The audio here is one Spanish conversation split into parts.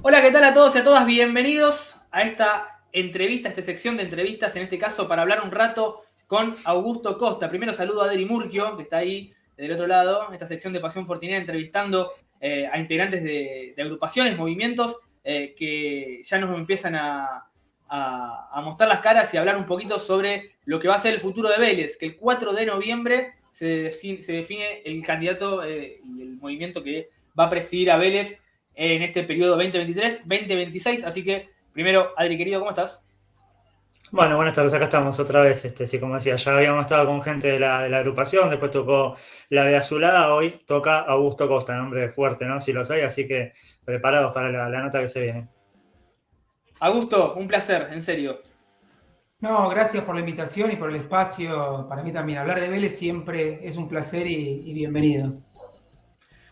Hola, ¿qué tal a todos y a todas? Bienvenidos a esta entrevista, a esta sección de entrevistas, en este caso para hablar un rato con Augusto Costa. Primero saludo a Adri Murquio, que está ahí del otro lado, esta sección de Pasión Fortinera, entrevistando a integrantes de agrupaciones, movimientos, que ya nos empiezan a mostrar las caras y a hablar un poquito sobre lo que va a ser el futuro de Vélez, que el 4 de noviembre se define el candidato y el movimiento que va a presidir a Vélez en este periodo 2023-2026. Así que, primero, Adri, querido, ¿cómo estás? Bueno, buenas tardes, acá estamos otra vez, sí, como decía, ya habíamos estado con gente de la agrupación, después tocó la de Azulada, hoy toca Augusto Costa, nombre fuerte, ¿no? Si lo sabes, así que preparados para la nota que se viene. Augusto, un placer, en serio. No, gracias por la invitación y por el espacio. Para mí también hablar de Vélez siempre es un placer y bienvenido.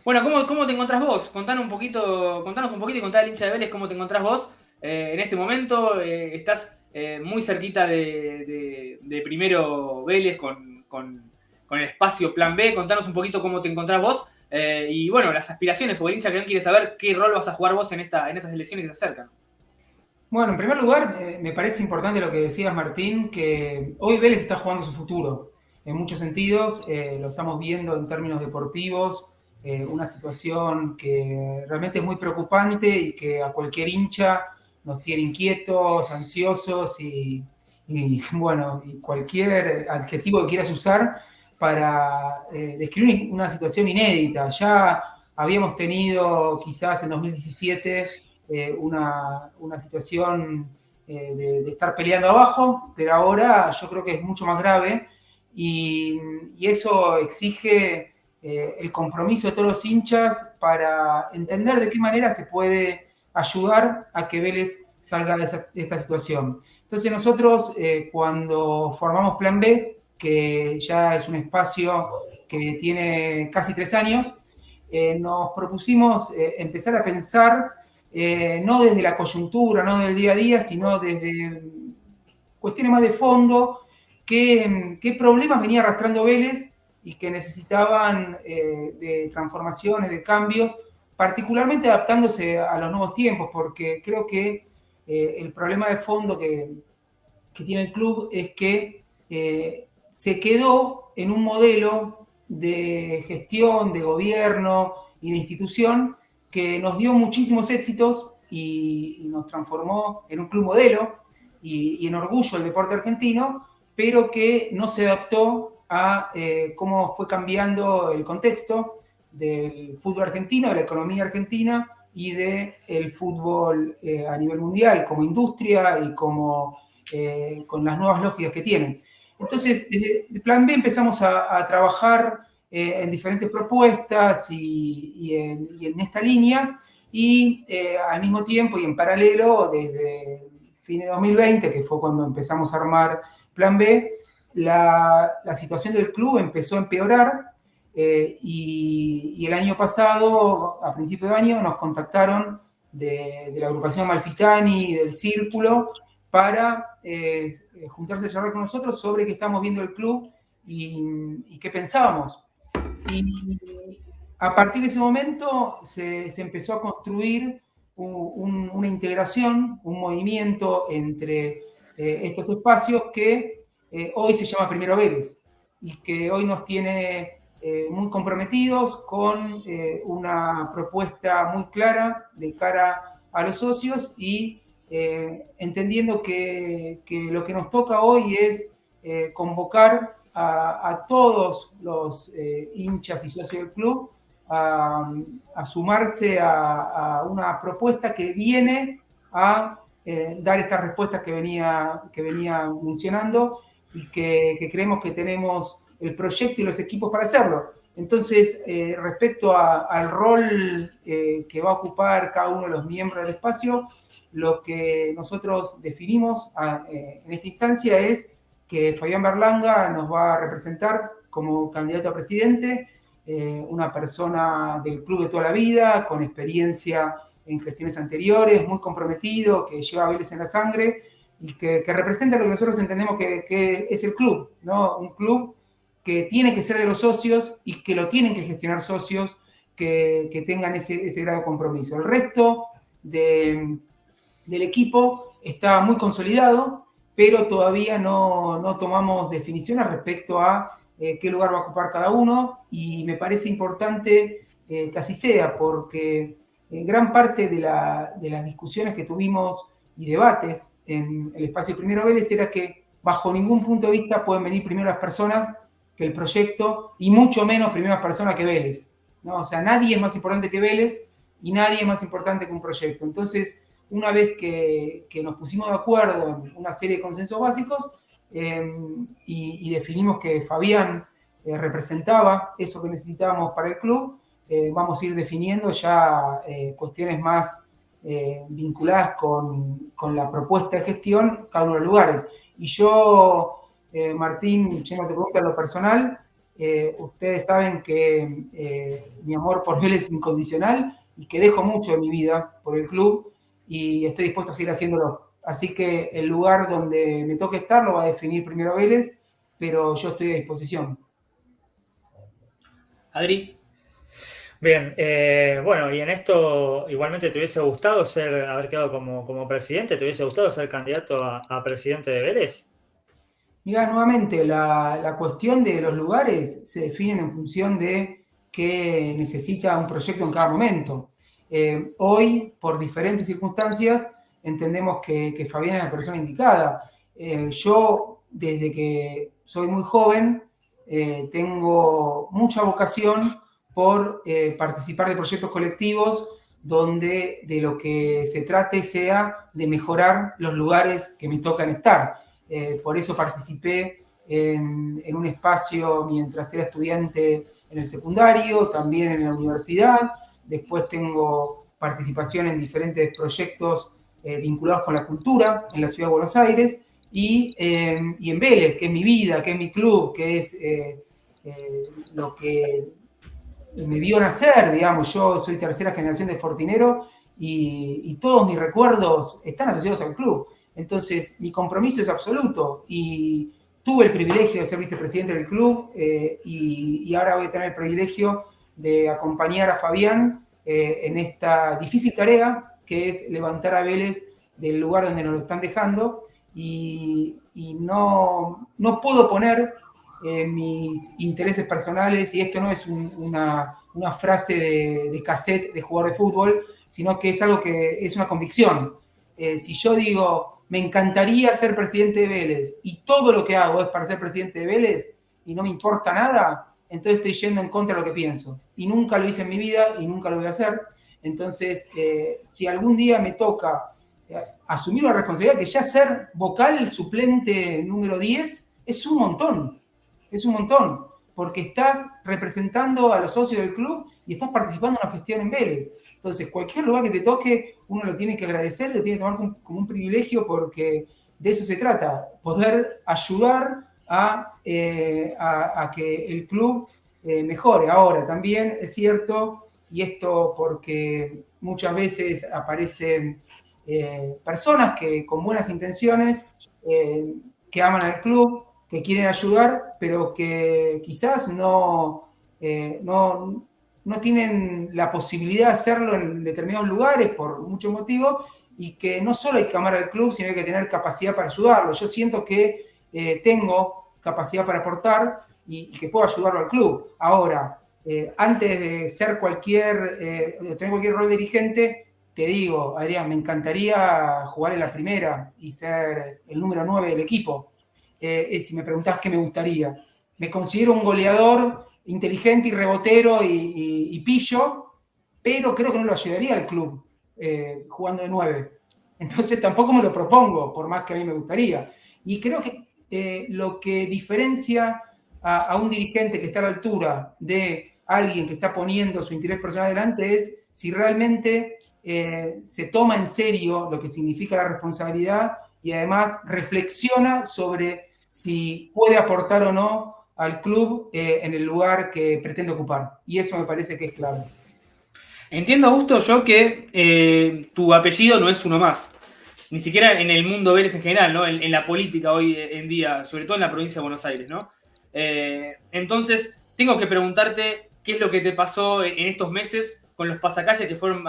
Bueno, ¿cómo te encontrás vos? Contanos un poquito y contá al hincha de Vélez cómo te encontrás vos en este momento. Estás muy cerquita de primero Vélez con el espacio Plan B. Contanos un poquito cómo te encontrás vos. Y bueno, las aspiraciones, porque el hincha que quiere saber qué rol vas a jugar vos en estas elecciones que se acercan. Bueno, en primer lugar, me parece importante lo que decías, Martín, que hoy Vélez está jugando su futuro. En muchos sentidos, lo estamos viendo en términos deportivos, una situación que realmente es muy preocupante y que a cualquier hincha nos tiene inquietos, ansiosos bueno, y cualquier adjetivo que quieras usar para describir una situación inédita. Ya habíamos tenido quizás en 2017 una situación de estar peleando abajo, pero ahora yo creo que es mucho más grave y eso exige el compromiso de todos los hinchas para entender de qué manera se puede ayudar a que Vélez salga de esta situación. Entonces nosotros cuando formamos Plan B, que ya es un espacio que tiene casi 3 años, nos propusimos empezar a pensar no desde la coyuntura, no del día a día, sino desde cuestiones más de fondo, qué problemas venía arrastrando Vélez y que necesitaban de transformaciones, de cambios, particularmente adaptándose a los nuevos tiempos, porque creo que el problema de fondo que tiene el club es que se quedó en un modelo de gestión, de gobierno y de institución que nos dio muchísimos éxitos y nos transformó en un club modelo y en orgullo del deporte argentino, pero que no se adaptó a cómo fue cambiando el contexto del fútbol argentino, de la economía argentina y del fútbol a nivel mundial como industria y como con las nuevas lógicas que tienen. Entonces, desde Plan B empezamos a trabajar en diferentes propuestas y en esta línea, y al mismo tiempo y en paralelo, desde fin de 2020, que fue cuando empezamos a armar Plan B, la situación del club empezó a empeorar y el año pasado, a principio de año, nos contactaron de la agrupación Amalfitani y del Círculo para juntarse a charlar con nosotros sobre qué estamos viendo el club y qué pensábamos. Y a partir de ese momento se empezó a construir una integración, un movimiento entre estos espacios que hoy se llama Primero Vélez y que hoy nos tiene muy comprometidos con una propuesta muy clara de cara a los socios y entendiendo que lo que nos toca hoy es convocar a todos los hinchas y socios del club a sumarse a una propuesta que viene a dar estas respuestas que venía mencionando y que creemos que tenemos el proyecto y los equipos para hacerlo. Entonces, respecto al rol que va a ocupar cada uno de los miembros del espacio, lo que nosotros definimos en esta instancia es que Fabián Berlanga nos va a representar como candidato a presidente, una persona del club de toda la vida, con experiencia en gestiones anteriores, muy comprometido, que lleva a Vélez en la sangre y que representa lo que nosotros entendemos que es el club, ¿no? Un club que tiene que ser de los socios y que lo tienen que gestionar socios que tengan ese grado de compromiso. El resto del equipo está muy consolidado, pero todavía no tomamos definiciones respecto a qué lugar va a ocupar cada uno, y me parece importante que así sea, porque gran parte de las discusiones que tuvimos y debates en el espacio Primero Vélez era que bajo ningún punto de vista pueden venir primero las personas que el proyecto, y mucho menos primero las personas que Vélez, ¿no? O sea, nadie es más importante que Vélez y nadie es más importante que un proyecto. Entonces, una vez que nos pusimos de acuerdo en una serie de consensos básicos y definimos que Fabián representaba eso que necesitábamos para el club, vamos a ir definiendo ya cuestiones más vinculadas con la propuesta de gestión cada uno de los lugares. Y yo, Martín, yendo a tu pregunta en lo personal, ustedes saben que mi amor por Vélez es incondicional y que dejo mucho de mi vida por el club y estoy dispuesto a seguir haciéndolo. Así que el lugar donde me toque estar lo va a definir primero Vélez, pero yo estoy a disposición. Adri. Bien, bueno, y en esto igualmente te hubiese gustado haber quedado como presidente, ¿te hubiese gustado ser candidato a presidente de Vélez? Mirá, nuevamente, la cuestión de los lugares se definen en función de qué necesita un proyecto en cada momento. Hoy, por diferentes circunstancias, entendemos que Fabián es la persona indicada. Yo, desde que soy muy joven, tengo mucha vocación por participar de proyectos colectivos donde de lo que se trate sea de mejorar los lugares que me tocan estar. Por eso participé en un espacio mientras era estudiante en el secundario, también en la universidad. Después tengo participación en diferentes proyectos vinculados con la cultura en la Ciudad de Buenos Aires y en Vélez, que es mi vida, que es mi club, que es lo que me vio nacer, digamos. Yo soy tercera generación de fortinero y todos mis recuerdos están asociados al club. Entonces, mi compromiso es absoluto y tuve el privilegio de ser vicepresidente del club y ahora voy a tener el privilegio de acompañar a Fabián en esta difícil tarea que es levantar a Vélez del lugar donde nos lo están dejando y no puedo poner mis intereses personales, y esto no es una frase de cassette de jugador de fútbol, sino que es algo que es una convicción. Si yo digo, me encantaría ser presidente de Vélez y todo lo que hago es para ser presidente de Vélez y no me importa nada, entonces estoy yendo en contra de lo que pienso. Y nunca lo hice en mi vida y nunca lo voy a hacer. Entonces, si algún día me toca asumir una responsabilidad, que ya ser vocal suplente número 10 es un montón, porque estás representando a los socios del club y estás participando en la gestión en Vélez. Entonces, cualquier lugar que te toque, uno lo tiene que agradecer, lo tiene que tomar como un privilegio, porque de eso se trata, poder ayudar a que el club mejore. Ahora, también es cierto, y esto porque muchas veces aparecen personas que con buenas intenciones, que aman al club, que quieren ayudar, pero que quizás no tienen la posibilidad de hacerlo en determinados lugares por muchos motivos, y que no solo hay que amar al club, sino hay que tener capacidad para ayudarlo. Yo siento que tengo capacidad para aportar y que puedo ayudarlo al club. Ahora, antes de ser de tener cualquier rol dirigente, te digo, Adrián, me encantaría jugar en la primera y ser el número 9 del equipo. Si me preguntás qué me gustaría, me considero un goleador inteligente y rebotero y pillo, pero creo que no lo ayudaría al club jugando de 9. Entonces tampoco me lo propongo, por más que a mí me gustaría. Y creo que lo que diferencia a un dirigente que está a la altura de alguien que está poniendo su interés personal adelante es si realmente se toma en serio lo que significa la responsabilidad y además reflexiona sobre si puede aportar o no al club en el lugar que pretende ocupar. Y eso me parece que es clave. Entiendo, Augusto, yo que tu apellido no es uno más. Ni siquiera en el mundo Vélez en general, ¿no? En la política hoy en día, sobre todo en la provincia de Buenos Aires, ¿no? Entonces, tengo que preguntarte qué es lo que te pasó en estos meses con los pasacalles que fueron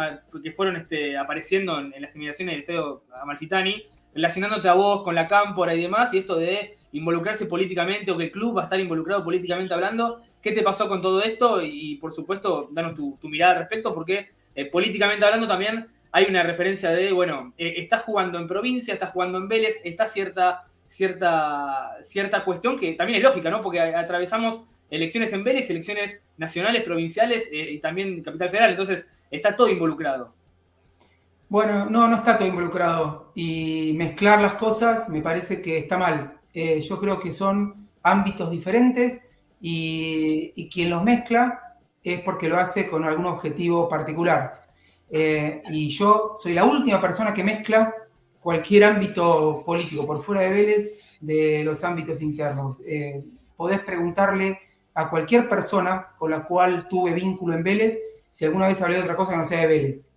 apareciendo en las inmediaciones del estadio Amalfitani, relacionándote a vos con la cámpora y demás, y esto de involucrarse políticamente o que el club va a estar involucrado políticamente hablando. ¿Qué te pasó con todo esto? Y por supuesto, danos tu mirada al respecto, porque políticamente hablando también hay una referencia de, bueno, estás jugando en provincia, estás jugando en Vélez, está cierta cuestión que también es lógica, ¿no? Porque atravesamos elecciones en Vélez, elecciones nacionales, provinciales y también Capital Federal, entonces está todo involucrado. Bueno, no está todo involucrado y mezclar las cosas me parece que está mal. Yo creo que son ámbitos diferentes y quien los mezcla es porque lo hace con algún objetivo particular. Y yo soy la última persona que mezcla cualquier ámbito político por fuera de Vélez de los ámbitos internos. Podés preguntarle a cualquier persona con la cual tuve vínculo en Vélez si alguna vez hablé de otra cosa que no sea de Vélez.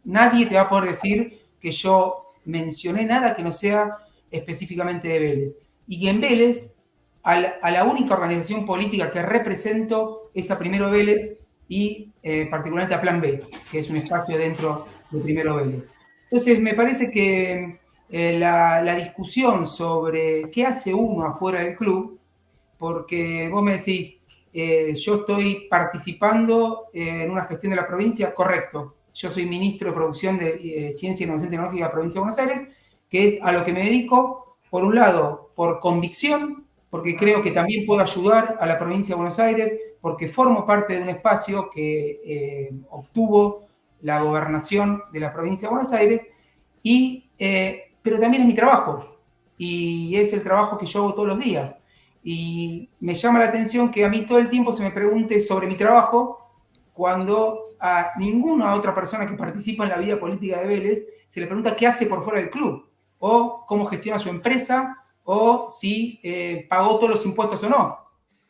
Nadie te va a poder decir que yo mencioné nada que no sea específicamente de Vélez. Y que en Vélez, a la única organización política que represento es a Primero Vélez y particularmente a Plan B, que es un espacio dentro de Primero Vélez. Entonces, me parece que la discusión sobre qué hace uno afuera del club, porque vos me decís, yo estoy participando en una gestión de la provincia, correcto. Yo soy ministro de Producción de Ciencia y Innovación Tecnológica de la provincia de Buenos Aires, que es a lo que me dedico, por un lado, por convicción, porque creo que también puedo ayudar a la provincia de Buenos Aires, porque formo parte de un espacio que obtuvo la gobernación de la provincia de Buenos Aires, pero también es mi trabajo, y es el trabajo que yo hago todos los días. Y me llama la atención que a mí todo el tiempo se me pregunte sobre mi trabajo, cuando a ninguna otra persona que participa en la vida política de Vélez se le pregunta qué hace por fuera del club, o cómo gestiona su empresa, o si pagó todos los impuestos o no.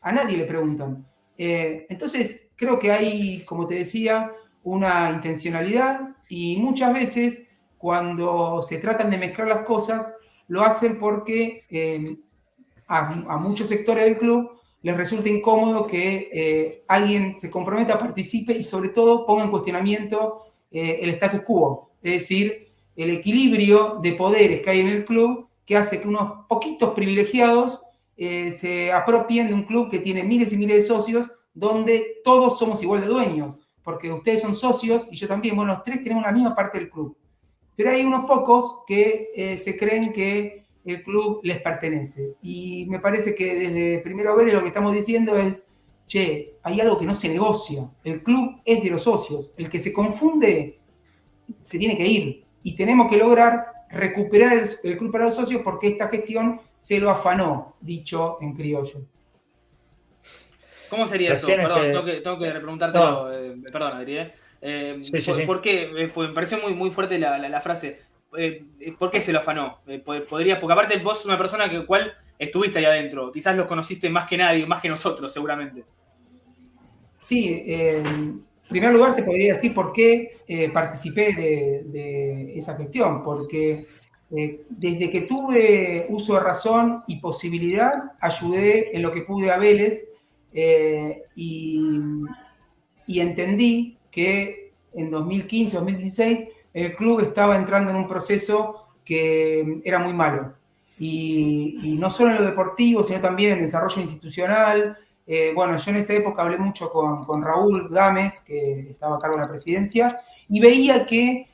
A nadie le preguntan. Entonces, creo que hay, como te decía, una intencionalidad, y muchas veces cuando se tratan de mezclar las cosas, lo hacen porque a muchos sectores del club les resulta incómodo que alguien se comprometa, participe y sobre todo ponga en cuestionamiento el status quo, es decir, el equilibrio de poderes que hay en el club, que hace que unos poquitos privilegiados se apropien de un club que tiene miles y miles de socios, donde todos somos igual de dueños, porque ustedes son socios y yo también, bueno, los tres tenemos la misma parte del club. Pero hay unos pocos que se creen que el club les pertenece. Y me parece que desde Primero Vélez lo que estamos diciendo es, che, hay algo que no se negocia. El club es de los socios. El que se confunde se tiene que ir. Y tenemos que lograr recuperar el club para los socios, porque esta gestión se lo afanó, dicho en criollo. ¿Cómo sería eso? Perdón, tengo que repreguntártelo. Perdón, Adri. Sí. ¿Por qué? Pues me pareció muy fuerte la frase. ¿Por qué se lo afanó? Porque aparte vos sos una persona que cual estuviste ahí adentro. Quizás los conociste más que nadie, más que nosotros, seguramente. Sí, en primer lugar te podría decir por qué participé de esa gestión. Porque desde que tuve uso de razón y posibilidad, ayudé en lo que pude a Vélez y entendí que en 2015, 2016, el club estaba entrando en un proceso que era muy malo. Y no solo en lo deportivo, sino también en el desarrollo institucional. Bueno, yo en esa época hablé mucho con Raúl Gámez, que estaba a cargo de la presidencia, y veía que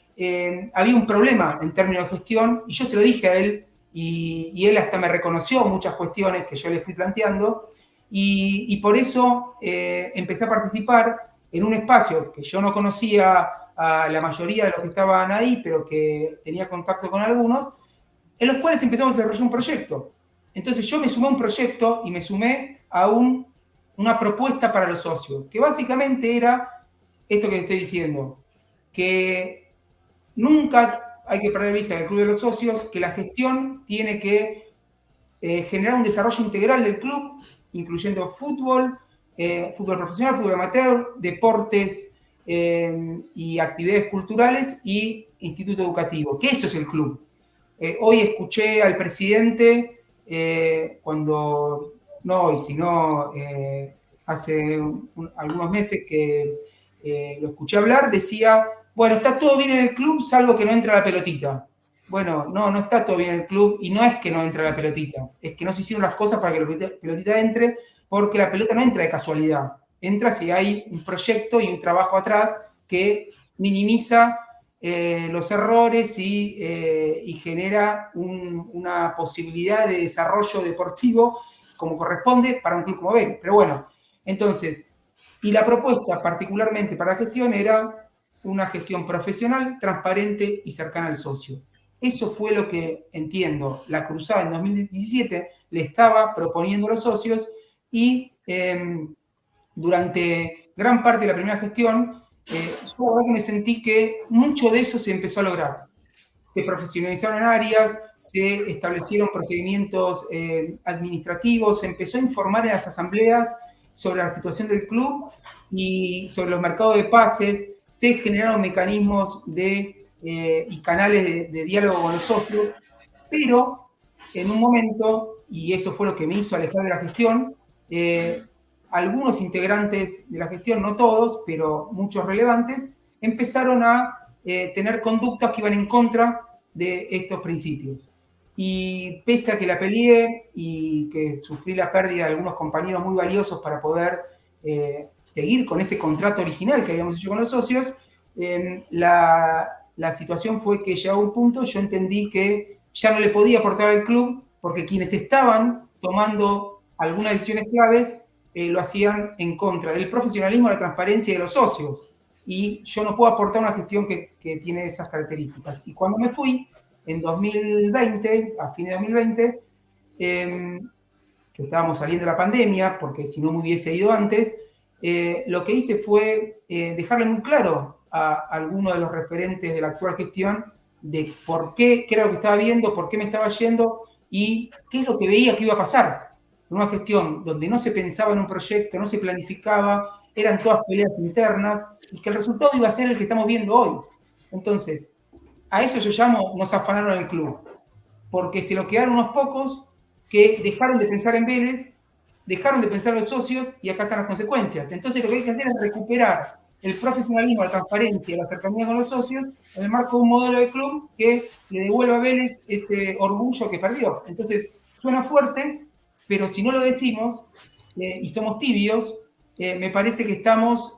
había un problema en términos de gestión, y yo se lo dije a él, y él hasta me reconoció muchas cuestiones que yo le fui planteando, y por eso empecé a participar en un espacio que yo no conocía a la mayoría de los que estaban ahí, pero que tenía contacto con algunos, en los cuales empezamos a desarrollar un proyecto. Entonces yo me sumé a un proyecto y me sumé a una propuesta para los socios, que básicamente era esto que estoy diciendo, que nunca hay que perder vista en el club de los socios, que la gestión tiene que generar un desarrollo integral del club, incluyendo fútbol, fútbol profesional, fútbol amateur, deportes y actividades culturales y instituto educativo, que eso es el club. Hoy escuché al presidente, no hoy, sino hace algunos meses, que lo escuché hablar, decía, bueno, está todo bien en el club salvo que no entra la pelotita. Bueno, no está todo bien en el club y no es que no entra la pelotita, es que no se hicieron las cosas para que la pelotita entre, porque la pelota no entra de casualidad, entra si hay un proyecto y un trabajo atrás que minimiza los errores y genera una posibilidad de desarrollo deportivo como corresponde para un club como Vélez. Pero bueno, entonces, y la propuesta particularmente para la gestión era una gestión profesional, transparente y cercana al socio. Eso fue lo que, entiendo, la Cruzada en 2017 le estaba proponiendo a los socios y durante gran parte de la primera gestión, yo la verdad que me sentí que mucho de eso se empezó a lograr. Se profesionalizaron áreas, se establecieron procedimientos administrativos, se empezó a informar en las asambleas sobre la situación del club y sobre los mercados de pases, se generaron mecanismos y canales de diálogo con los socios, pero en un momento, y eso fue lo que me hizo alejar de la gestión, algunos integrantes de la gestión, no todos, pero muchos relevantes, empezaron a tener conductas que iban en contra de estos principios. Y pese a que la peleé y que sufrí la pérdida de algunos compañeros muy valiosos para poder seguir con ese contrato original que habíamos hecho con los socios, la situación fue que llegó a un punto, yo entendí que ya no le podía aportar al club porque quienes estaban tomando algunas decisiones claves lo hacían en contra del profesionalismo, de la transparencia y de los socios. Y yo no puedo aportar una gestión que tiene esas características. Y cuando me fui, en 2020, a fin de 2020, que estábamos saliendo de la pandemia, porque si no me hubiese ido antes, lo que hice fue dejarle muy claro a algunos de los referentes de la actual gestión de por qué era lo que estaba viendo, por qué me estaba yendo y qué es lo que veía que iba a pasar. Una gestión donde no se pensaba en un proyecto, no se planificaba, eran todas peleas internas y que el resultado iba a ser el que estamos viendo hoy. Entonces, a eso yo llamo, nos afanaron el club, porque se lo quedaron unos pocos que dejaron de pensar en Vélez, dejaron de pensar los socios y acá están las consecuencias. Entonces lo que hay que hacer es recuperar el profesionalismo, la transparencia, la cercanía con los socios en el marco de un modelo de club que le devuelva a Vélez ese orgullo que perdió. Entonces, suena fuerte, pero si no lo decimos y somos tibios, me parece que estamos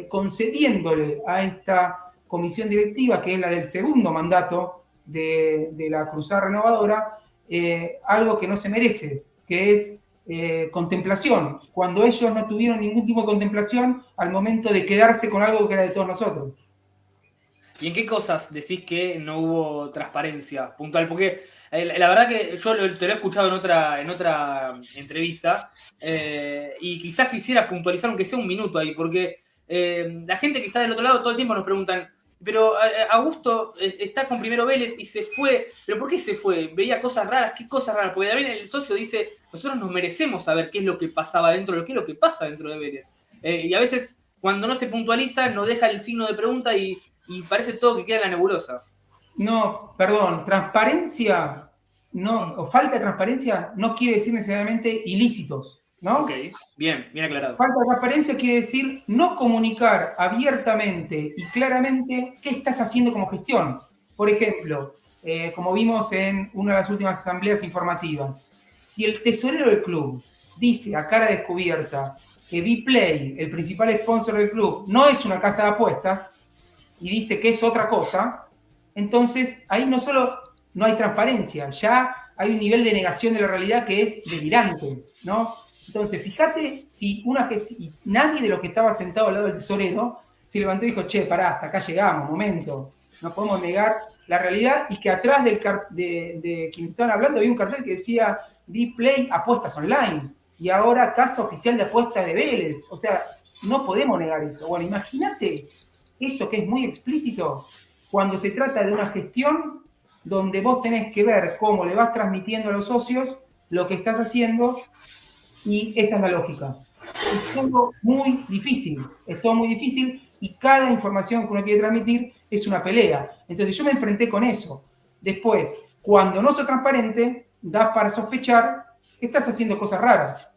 concediéndole a esta comisión directiva, que es la del segundo mandato de la Cruzada Renovadora, algo que no se merece, que es contemplación, cuando ellos no tuvieron ningún tipo de contemplación al momento de quedarse con algo que era de todos nosotros. ¿Y en qué cosas decís que no hubo transparencia puntual? Porque la verdad que yo te lo he escuchado en otra entrevista y quizás quisiera puntualizar aunque sea un minuto ahí, porque la gente que está del otro lado todo el tiempo nos preguntan, pero Augusto está con Primero Vélez y se fue, ¿pero por qué se fue? Veía cosas raras, ¿qué cosas raras? Porque también el socio dice, nosotros nos merecemos saber qué es lo que pasaba dentro, qué es lo que pasa dentro de Vélez. Y a veces cuando no se puntualiza nos deja el signo de pregunta y parece todo que queda en la nebulosa. No, perdón, transparencia, no, o falta de transparencia no quiere decir necesariamente ilícitos, ¿no? Ok, bien aclarado. Falta de transparencia quiere decir no comunicar abiertamente y claramente qué estás haciendo como gestión. Por ejemplo, como vimos en una de las últimas asambleas informativas, si el tesorero del club dice a cara descubierta que Vplay, el principal sponsor del club, no es una casa de apuestas y dice que es otra cosa, entonces ahí no solo no hay transparencia, ya hay un nivel de negación de la realidad que es delirante, ¿no? Entonces, fíjate si nadie de los que estaba sentado al lado del tesorero se levantó y dijo, che, pará, hasta acá llegamos, momento, no podemos negar la realidad, y que atrás de quienes estaban hablando había un cartel que decía Vplay apuestas online, y ahora casa oficial de apuestas de Vélez. O sea, no podemos negar eso. Bueno, imagínate eso que es muy explícito cuando se trata de una gestión donde vos tenés que ver cómo le vas transmitiendo a los socios lo que estás haciendo, y esa es la lógica. Es todo muy difícil, y cada información que uno quiere transmitir es una pelea. Entonces yo me enfrenté con eso. Después, cuando no sos transparente, das para sospechar que estás haciendo cosas raras.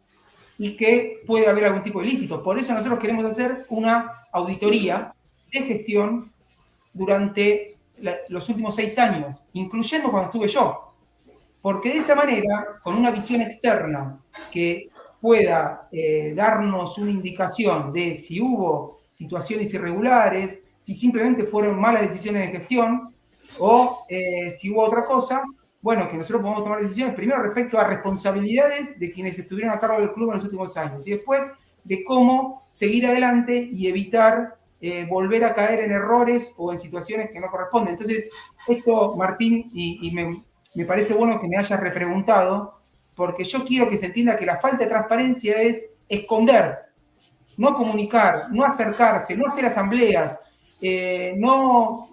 y que puede haber algún tipo de ilícito. Por eso nosotros queremos hacer una auditoría de gestión durante los últimos 6 años, incluyendo cuando estuve yo. Porque de esa manera, con una visión externa que pueda darnos una indicación de si hubo situaciones irregulares, si simplemente fueron malas decisiones de gestión o si hubo otra cosa, bueno, que nosotros podamos tomar decisiones primero respecto a responsabilidades de quienes estuvieron a cargo del club en los últimos años y después de cómo seguir adelante y evitar volver a caer en errores o en situaciones que no corresponden. Entonces, esto, Martín, y me parece bueno que me hayas repreguntado, porque yo quiero que se entienda que la falta de transparencia es esconder, no comunicar, no acercarse, no hacer asambleas, no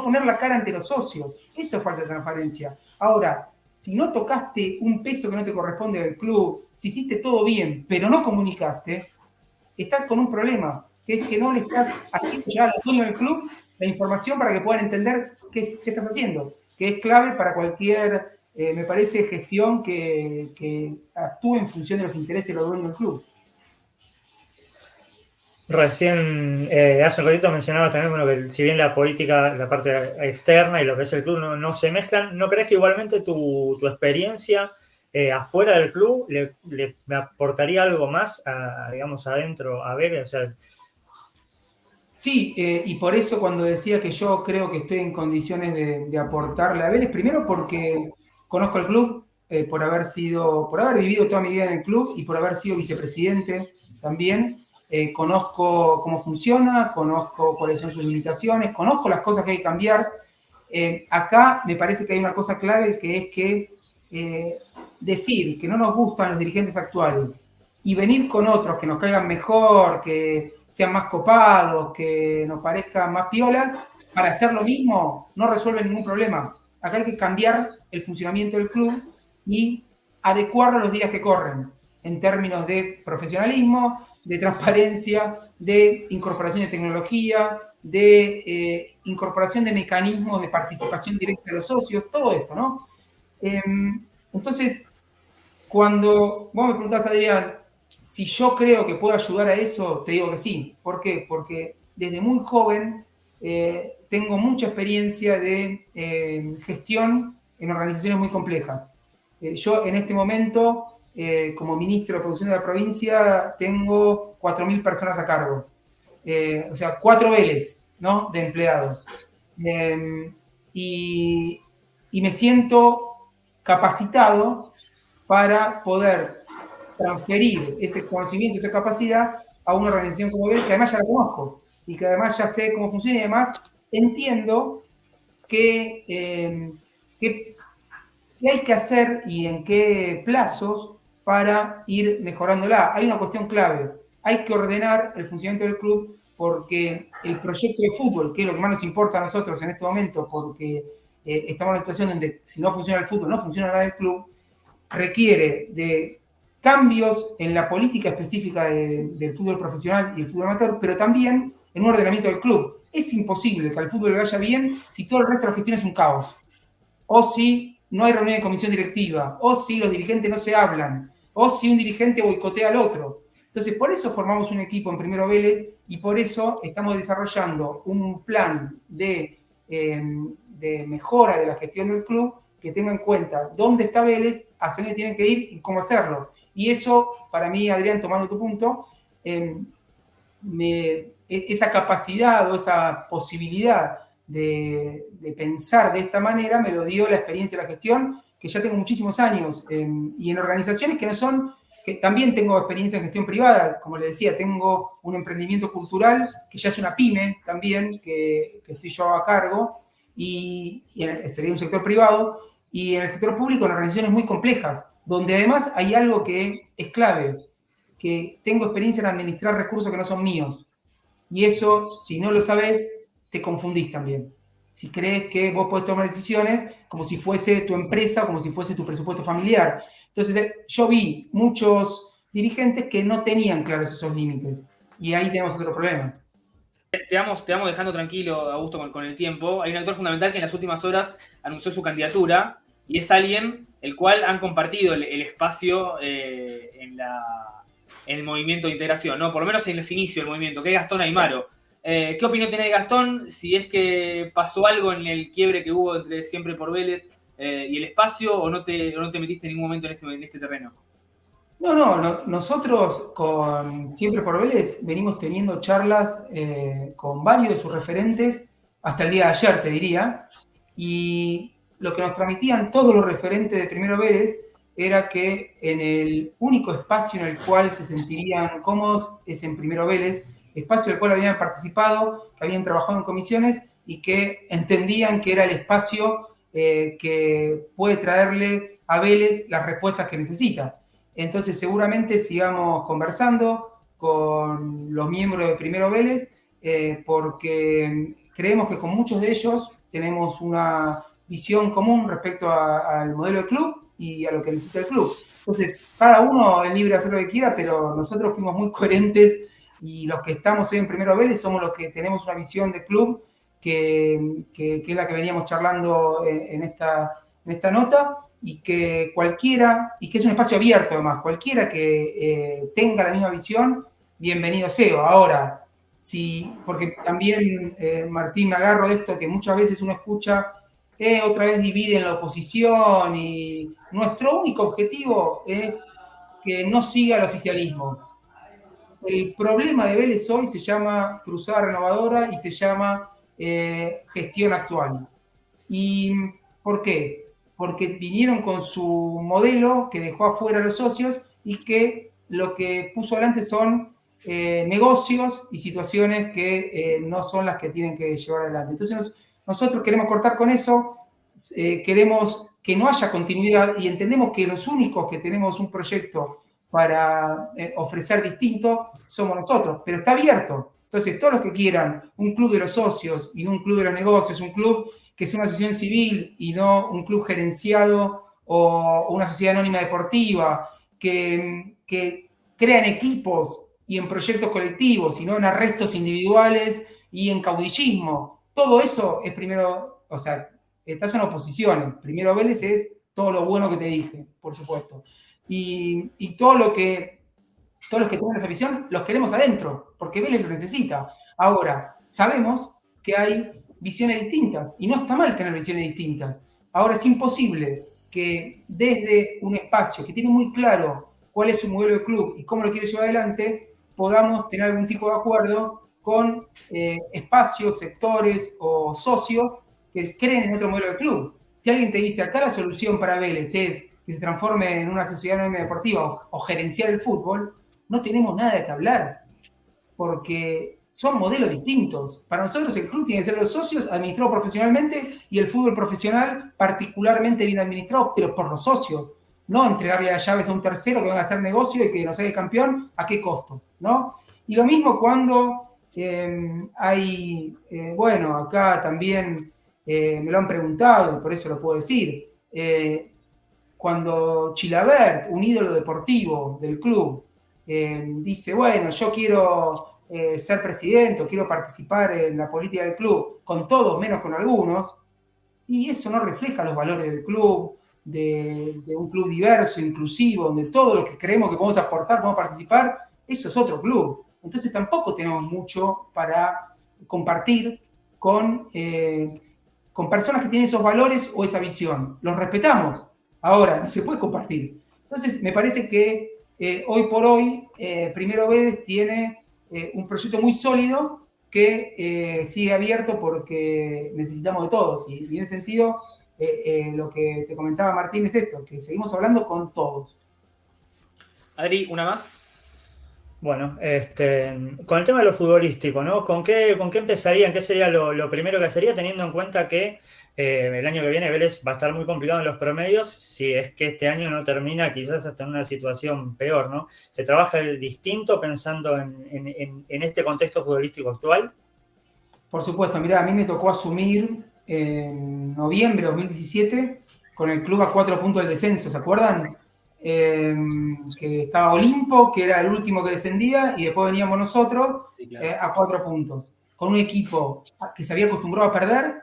poner la cara ante los socios. Eso es falta de transparencia. Ahora, si no tocaste un peso que no te corresponde del club, si hiciste todo bien, pero no comunicaste, estás con un problema, que es que no le estás haciendo ya a los dueños del club la información para que puedan entender qué estás haciendo, que es clave para cualquier, me parece, gestión que actúe en función de los intereses de los dueños del club. Recién, hace un ratito mencionaba también, bueno, que si bien la política, la parte externa y lo que es el club no se mezclan, ¿no crees que igualmente tu experiencia afuera del club le aportaría algo más, digamos, adentro a Vélez? O sea, sí, y por eso cuando decía que yo creo que estoy en condiciones de aportarle a Vélez, primero porque conozco el club, por haber vivido toda mi vida en el club y por haber sido vicepresidente también. Conozco cómo funciona, conozco cuáles son sus limitaciones, conozco las cosas que hay que cambiar. Acá me parece que hay una cosa clave que es que decir que no nos gustan los dirigentes actuales y venir con otros que nos caigan mejor, que sean más copados, que nos parezcan más piolas, para hacer lo mismo no resuelve ningún problema. Acá hay que cambiar el funcionamiento del club y adecuarlo a los días que corren, en términos de profesionalismo, de transparencia, de incorporación de tecnología, de incorporación de mecanismos de participación directa de los socios, todo esto, ¿no? Entonces, cuando vos me preguntás, Adrián, si yo creo que puedo ayudar a eso, te digo que sí. ¿Por qué? Porque desde muy joven tengo mucha experiencia de gestión en organizaciones muy complejas. Yo en este momento, como ministro de Producción de la provincia, tengo 4.000 personas a cargo. O sea, 4 Vélez, ¿no?, de empleados. Y me siento capacitado para poder transferir ese conocimiento, esa capacidad a una organización como Vélez, que además ya la conozco y que además ya sé cómo funciona y además entiendo qué hay que hacer y en qué plazos para ir mejorándola. Hay una cuestión clave, hay que ordenar el funcionamiento del club porque el proyecto de fútbol, que es lo que más nos importa a nosotros en este momento, porque estamos en una situación donde si no funciona el fútbol, no funciona nada el club, requiere de cambios en la política específica del fútbol profesional y el fútbol amateur, pero también en un ordenamiento del club. Es imposible que al fútbol le vaya bien si todo el resto de la gestión es un caos, o si no hay reunión de comisión directiva, o si los dirigentes no se hablan, o si un dirigente boicotea al otro. Entonces, por eso formamos un equipo en Primero Vélez y por eso estamos desarrollando un plan de mejora de la gestión del club que tenga en cuenta dónde está Vélez, hacia dónde tienen que ir y cómo hacerlo. Y eso, para mí, Adrián, tomando tu punto, esa capacidad o esa posibilidad de pensar de esta manera me lo dio la experiencia de la gestión, que ya tengo muchísimos años, y en organizaciones que no son, que también tengo experiencia en gestión privada, como les decía, tengo un emprendimiento cultural, que ya es una pyme también, que estoy yo a cargo, y sería un sector privado, y en el sector público en organizaciones muy complejas, donde además hay algo que es clave, que tengo experiencia en administrar recursos que no son míos. Y eso, si no lo sabes, te confundís también. Si crees que vos podés tomar decisiones como si fuese tu empresa, como si fuese tu presupuesto familiar. Entonces, yo vi muchos dirigentes que no tenían claros esos límites. Y ahí tenemos otro problema. Te vamos dejando tranquilo, Augusto, con el tiempo. Hay un actor fundamental que en las últimas horas anunció su candidatura y es alguien el cual han compartido el espacio en el movimiento de integración, ¿no? Por lo menos en los inicios del movimiento, que es Gastón Aimaro. ¿Qué opinión tiene de Gastón? Si es que pasó algo en el quiebre que hubo entre Siempre por Vélez y el espacio, o no te metiste en ningún momento en este terreno. No, nosotros con Siempre por Vélez venimos teniendo charlas con varios de sus referentes hasta el día de ayer, te diría, y lo que nos transmitían todos los referentes de Primero Vélez era que en el único espacio en el cual se sentirían cómodos es en Primero Vélez, espacio en el cual habían participado, que habían trabajado en comisiones y que entendían que era el espacio que puede traerle a Vélez las respuestas que necesita. Entonces seguramente sigamos conversando con los miembros de Primero Vélez porque creemos que con muchos de ellos tenemos una visión común respecto al modelo del club y a lo que necesita el club. Entonces, cada uno es libre de hacer lo que quiera, pero nosotros fuimos muy coherentes y los que estamos hoy en Primero Vélez somos los que tenemos una visión de club que es la que veníamos charlando en esta nota, y que cualquiera, y que es un espacio abierto además, cualquiera que tenga la misma visión, bienvenido sea. Ahora, porque también, Martín, me agarro de esto que muchas veces uno escucha, otra vez dividen la oposición, y nuestro único objetivo es que no siga el oficialismo. El problema de Vélez hoy se llama Cruzada Renovadora y se llama gestión actual. ¿Y por qué? Porque vinieron con su modelo que dejó afuera a los socios y que lo que puso adelante son negocios y situaciones que no son las que tienen que llevar adelante. Entonces nosotros queremos cortar con eso, queremos que no haya continuidad y entendemos que los únicos que tenemos un proyecto para ofrecer distinto somos nosotros, pero está abierto. Entonces todos los que quieran un club de los socios y no un club de los negocios, un club que sea una asociación civil y no un club gerenciado o una sociedad anónima deportiva, que crean equipos y en proyectos colectivos y no en arrestos individuales y en caudillismo. Todo eso es primero, o sea, estás en oposiciones. Primero Vélez es todo lo bueno que te dije, por supuesto. Y todos los que tengan esa visión, los queremos adentro, porque Vélez lo necesita. Ahora, sabemos que hay visiones distintas, y no está mal tener visiones distintas. Ahora, es imposible que desde un espacio que tiene muy claro cuál es su modelo de club y cómo lo quiere llevar adelante, podamos tener algún tipo de acuerdo con espacios, sectores o socios que creen en otro modelo de club. Si alguien te dice, acá la solución para Vélez es que se transforme en una sociedad anónima deportiva o gerenciar el fútbol, no tenemos nada de qué hablar, porque son modelos distintos. Para nosotros el club tiene que ser los socios administrados profesionalmente y el fútbol profesional particularmente bien administrado, pero por los socios. No entregarle las llaves a un tercero que venga a hacer negocio y que nos haga campeón, ¿a qué costo? ¿No? Y lo mismo cuando hay, bueno, acá también me lo han preguntado y por eso lo puedo decir, cuando Chilavert, un ídolo deportivo del club, dice, bueno, yo quiero ser presidente o quiero participar en la política del club, con todos menos con algunos, y eso no refleja los valores del club, de un club diverso, inclusivo, donde todos los que creemos que podemos aportar, podemos participar, eso es otro club. Entonces tampoco tenemos mucho para compartir con personas que tienen esos valores o esa visión. Los respetamos. Ahora, no se puede compartir. Entonces, me parece que hoy por hoy, Primero Vélez tiene un proyecto muy sólido que sigue abierto porque necesitamos de todos. Y en ese sentido, lo que te comentaba Martín es esto, que seguimos hablando con todos. Adri, ¿una más? Bueno, con el tema de lo futbolístico, ¿no? ¿Con qué empezarían? ¿Qué sería lo primero que hacería, teniendo en cuenta que el año que viene Vélez va a estar muy complicado en los promedios, si es que este año no termina quizás hasta en una situación peor, ¿no? ¿Se trabaja distinto pensando en este contexto futbolístico actual? Por supuesto, mirá, a mí me tocó asumir en noviembre de 2017 con el club a 4 puntos del descenso, ¿se acuerdan? Que estaba Olimpo, que era el último que descendía, y después veníamos nosotros, sí, claro, a 4 puntos, con un equipo que se había acostumbrado a perder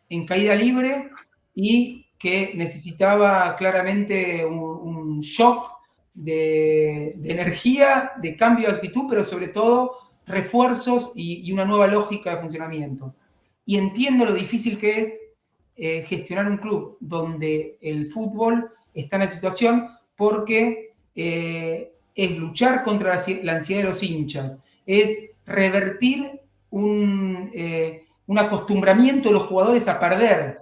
en caída libre y que necesitaba claramente un shock de energía, de cambio de actitud, pero sobre todo refuerzos y una nueva lógica de funcionamiento. Y entiendo lo difícil que es gestionar un club donde el fútbol está en la situación, porque es luchar contra la ansiedad de los hinchas, es revertir un acostumbramiento de los jugadores a perder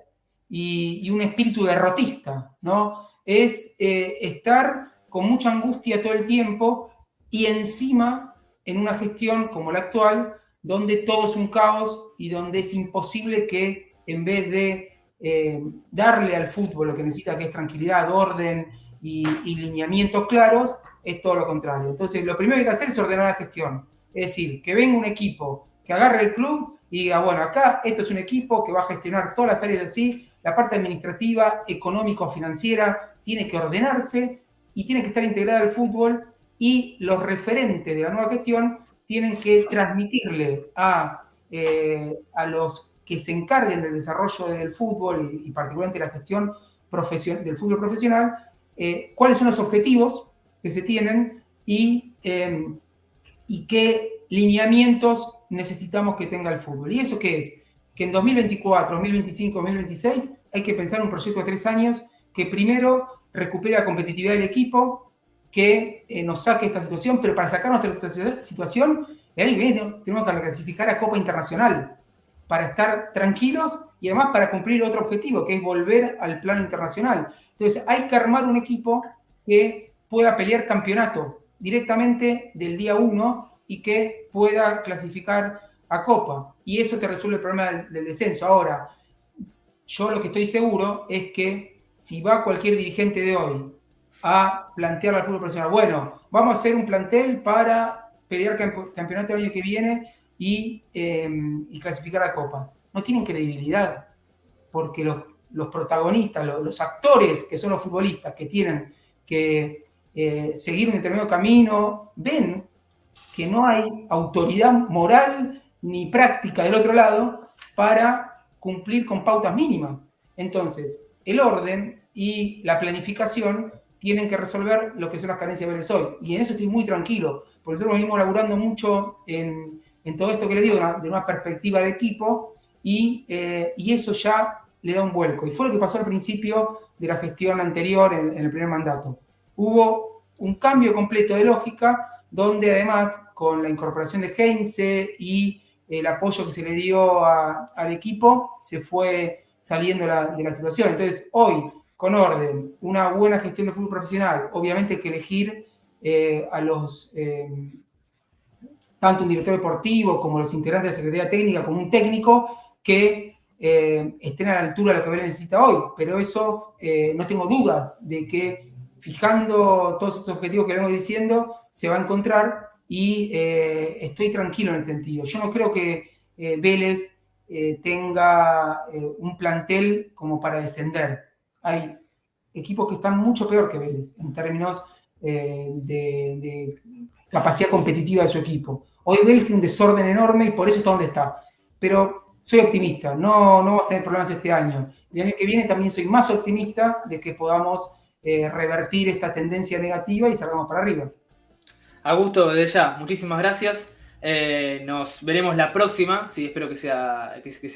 y un espíritu derrotista, ¿no? Es estar con mucha angustia todo el tiempo y encima en una gestión como la actual, donde todo es un caos y donde es imposible que en vez de darle al fútbol lo que necesita, que es tranquilidad, orden y lineamientos claros, es todo lo contrario. Entonces, lo primero que hay que hacer es ordenar la gestión. Es decir, que venga un equipo que agarre el club y diga, bueno, acá esto es un equipo que va a gestionar todas las áreas así, la parte administrativa, económico-financiera, tiene que ordenarse y tiene que estar integrada al fútbol, y los referentes de la nueva gestión tienen que transmitirle a los que se encarguen del desarrollo del fútbol y particularmente la gestión del fútbol profesional, cuáles son los objetivos que se tienen y qué lineamientos necesitamos que tenga el fútbol. ¿Y eso qué es? Que en 2024, 2025, 2026 hay que pensar un proyecto de 3 años que primero recupere la competitividad del equipo, que nos saque esta situación, pero para sacarnos de esta situación, el año que viene tenemos que clasificar a Copa Internacional para estar tranquilos y además para cumplir otro objetivo, que es volver al plano internacional. Entonces hay que armar un equipo que pueda pelear campeonato directamente del día 1 y que pueda clasificar a Copa. Y eso te resuelve el problema del descenso. Ahora, yo lo que estoy seguro es que si va cualquier dirigente de hoy a plantear al fútbol profesional, bueno, vamos a hacer un plantel para pelear campeonato el año que viene y clasificar a copas, no tienen credibilidad, porque los protagonistas, los actores que son los futbolistas, que tienen que seguir un determinado camino, ven que no hay autoridad moral ni práctica del otro lado para cumplir con pautas mínimas. Entonces, el orden y la planificación tienen que resolver lo que son las carencias de Vélez hoy. Y en eso estoy muy tranquilo, porque nosotros venimos laburando mucho en todo esto que le digo, de una perspectiva de equipo, y eso ya le da un vuelco. Y fue lo que pasó al principio de la gestión anterior, en el primer mandato. Hubo un cambio completo de lógica, donde además, con la incorporación de Heinze y el apoyo que se le dio al equipo, se fue saliendo de la situación. Entonces, hoy, con orden, una buena gestión de fútbol profesional, obviamente hay que elegir a los, tanto un director deportivo como los integrantes de la Secretaría Técnica, como un técnico que estén a la altura de lo que Vélez necesita hoy. Pero eso, no tengo dudas de que fijando todos estos objetivos que le vengo diciendo, se va a encontrar, y estoy tranquilo en el sentido. Yo no creo que Vélez tenga un plantel como para descender. Hay equipos que están mucho peor que Vélez en términos de capacidad competitiva de su equipo. Hoy Vélez tiene un desorden enorme y por eso está donde está. Pero soy optimista, no vamos a tener problemas este año. El año que viene también soy más optimista de que podamos revertir esta tendencia negativa y salgamos para arriba. Augusto, desde ya, muchísimas gracias. Nos veremos la próxima, sí, espero que sea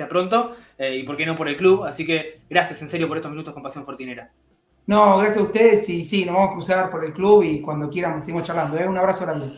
pronto, y por qué no por el club. Así que gracias en serio por estos minutos con Pasión Fortinera. No, gracias a ustedes, y sí, nos vamos a cruzar por el club y cuando quieran seguimos charlando. Un abrazo grande.